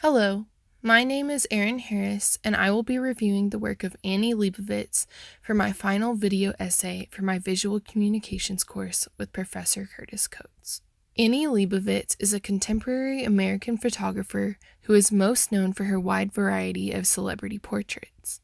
Hello, my name is Erin Harris, and I will be reviewing the work of Annie Leibovitz for my final video essay for my visual communications course with Professor Curtis Coates. Annie Leibovitz is a contemporary American photographer who is most known for her wide variety of celebrity portraits.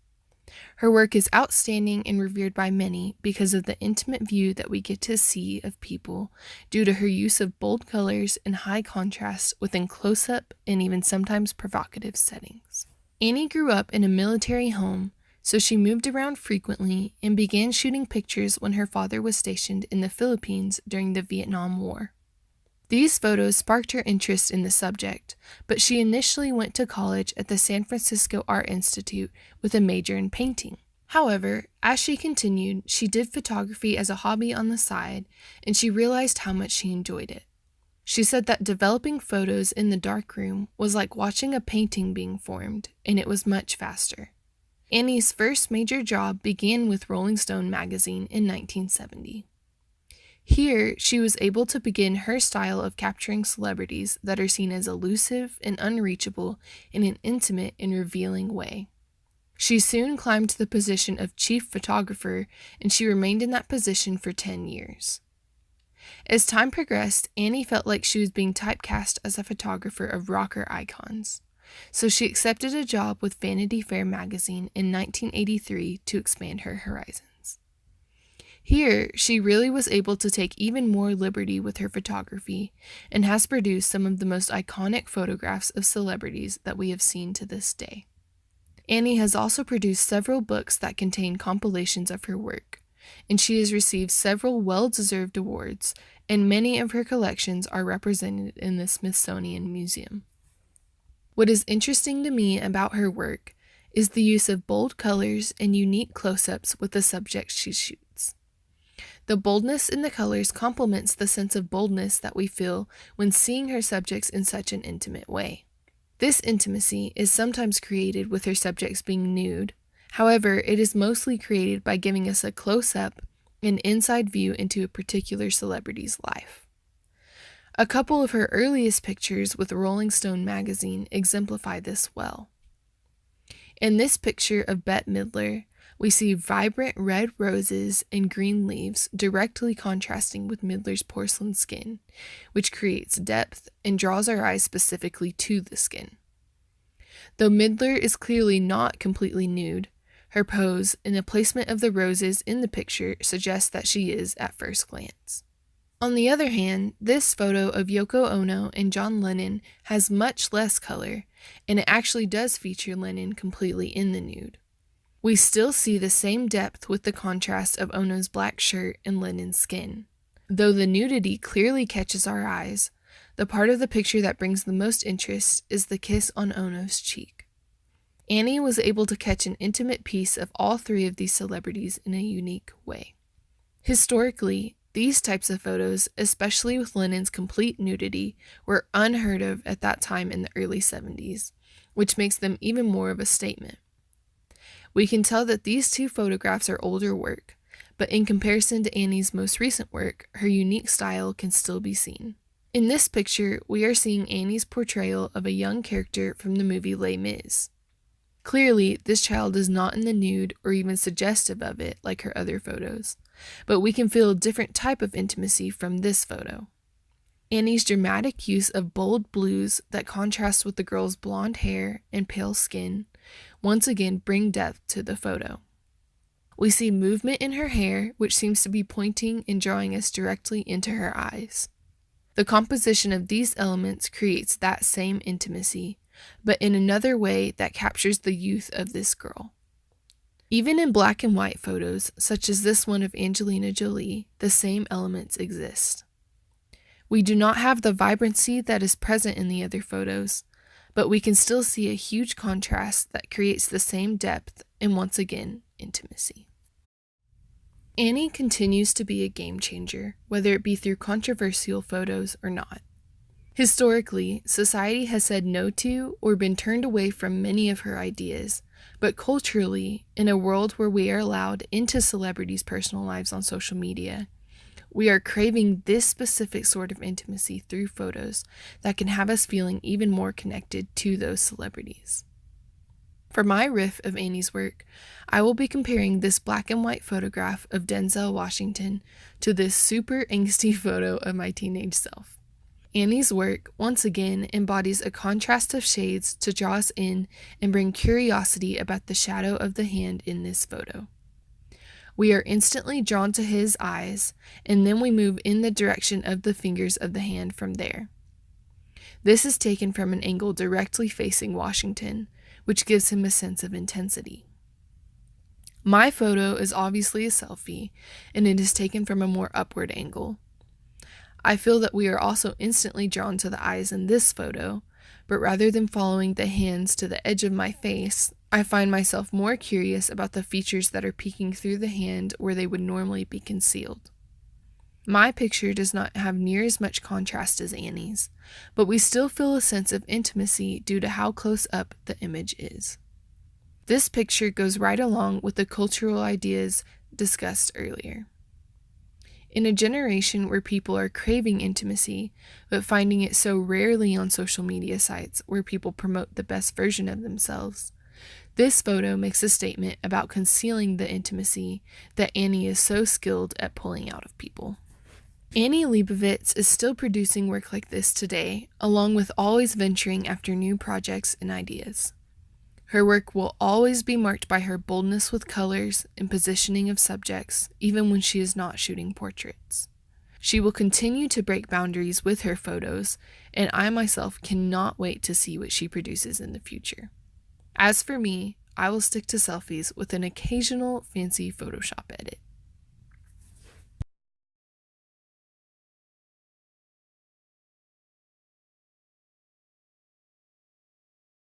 Her work is outstanding and revered by many because of the intimate view that we get to see of people due to her use of bold colors and high contrast within close-up and even sometimes provocative settings. Annie grew up in a military home, so she moved around frequently and began shooting pictures when her father was stationed in the Philippines during the Vietnam War. These photos sparked her interest in the subject, but she initially went to college at the San Francisco Art Institute with a major in painting. However, as she continued, she did photography as a hobby on the side, and she realized how much she enjoyed it. She said that developing photos in the darkroom was like watching a painting being formed, and it was much faster. Annie's first major job began with Rolling Stone magazine in 1970. Here, she was able to begin her style of capturing celebrities that are seen as elusive and unreachable in an intimate and revealing way. She soon climbed to the position of chief photographer, and she remained in that position for 10 years. As time progressed, Annie felt like she was being typecast as a photographer of rocker icons, so she accepted a job with Vanity Fair magazine in 1983 to expand her horizons. Here, she really was able to take even more liberty with her photography and has produced some of the most iconic photographs of celebrities that we have seen to this day. Annie has also produced several books that contain compilations of her work, and she has received several well-deserved awards, and many of her collections are represented in the Smithsonian Museum. What is interesting to me about her work is the use of bold colors and unique close-ups with the subjects she shoots. The boldness in the colors complements the sense of boldness that we feel when seeing her subjects in such an intimate way. This intimacy is sometimes created with her subjects being nude. However, it is mostly created by giving us a close-up and inside view into a particular celebrity's life. A couple of her earliest pictures with Rolling Stone magazine exemplify this well. In this picture of Bette Midler, we see vibrant red roses and green leaves directly contrasting with Midler's porcelain skin, which creates depth and draws our eyes specifically to the skin. Though Midler is clearly not completely nude, her pose and the placement of the roses in the picture suggests that she is at first glance. On the other hand, this photo of Yoko Ono and John Lennon has much less color, and it actually does feature Lennon completely in the nude. We still see the same depth with the contrast of Ono's black shirt and Lennon's skin. Though the nudity clearly catches our eyes, the part of the picture that brings the most interest is the kiss on Ono's cheek. Annie was able to catch an intimate piece of all three of these celebrities in a unique way. Historically, these types of photos, especially with Lennon's complete nudity, were unheard of at that time in the early 70s, which makes them even more of a statement. We can tell that these two photographs are older work, but in comparison to Annie's most recent work, her unique style can still be seen. In this picture, we are seeing Annie's portrayal of a young character from the movie Les Mis. Clearly, this child is not in the nude or even suggestive of it like her other photos, but we can feel a different type of intimacy from this photo. Annie's dramatic use of bold blues that contrast with the girl's blonde hair and pale skin once again bring depth to the photo. We see movement in her hair, which seems to be pointing and drawing us directly into her eyes. The composition of these elements creates that same intimacy, but in another way that captures the youth of this girl. Even in black and white photos, such as this one of Angelina Jolie, the same elements exist. We do not have the vibrancy that is present in the other photos, but we can still see a huge contrast that creates the same depth and once again, intimacy. Annie continues to be a game changer, whether it be through controversial photos or not. Historically, society has said no to or been turned away from many of her ideas, but culturally, in a world where we are allowed into celebrities' personal lives on social media, We are craving this specific sort of intimacy through photos that can have us feeling even more connected to those celebrities. For my riff of Annie's work, I will be comparing this black and white photograph of Denzel Washington to this super angsty photo of my teenage self. Annie's work, once again, embodies a contrast of shades to draw us in and bring curiosity about the shadow of the hand in this photo. We are instantly drawn to his eyes, and then we move in the direction of the fingers of the hand from there. This is taken from an angle directly facing Washington, which gives him a sense of intensity. My photo is obviously a selfie, and it is taken from a more upward angle. I feel that we are also instantly drawn to the eyes in this photo, but rather than following the hands to the edge of my face, I find myself more curious about the features that are peeking through the hand where they would normally be concealed. My picture does not have near as much contrast as Annie's, but we still feel a sense of intimacy due to how close up the image is. This picture goes right along with the cultural ideas discussed earlier. In a generation where people are craving intimacy, but finding it so rarely on social media sites where people promote the best version of themselves, this photo makes a statement about concealing the intimacy that Annie is so skilled at pulling out of people. Annie Leibovitz is still producing work like this today, along with always venturing after new projects and ideas. Her work will always be marked by her boldness with colors and positioning of subjects, even when she is not shooting portraits. She will continue to break boundaries with her photos, and I myself cannot wait to see what she produces in the future. As for me, I will stick to selfies with an occasional fancy Photoshop edit.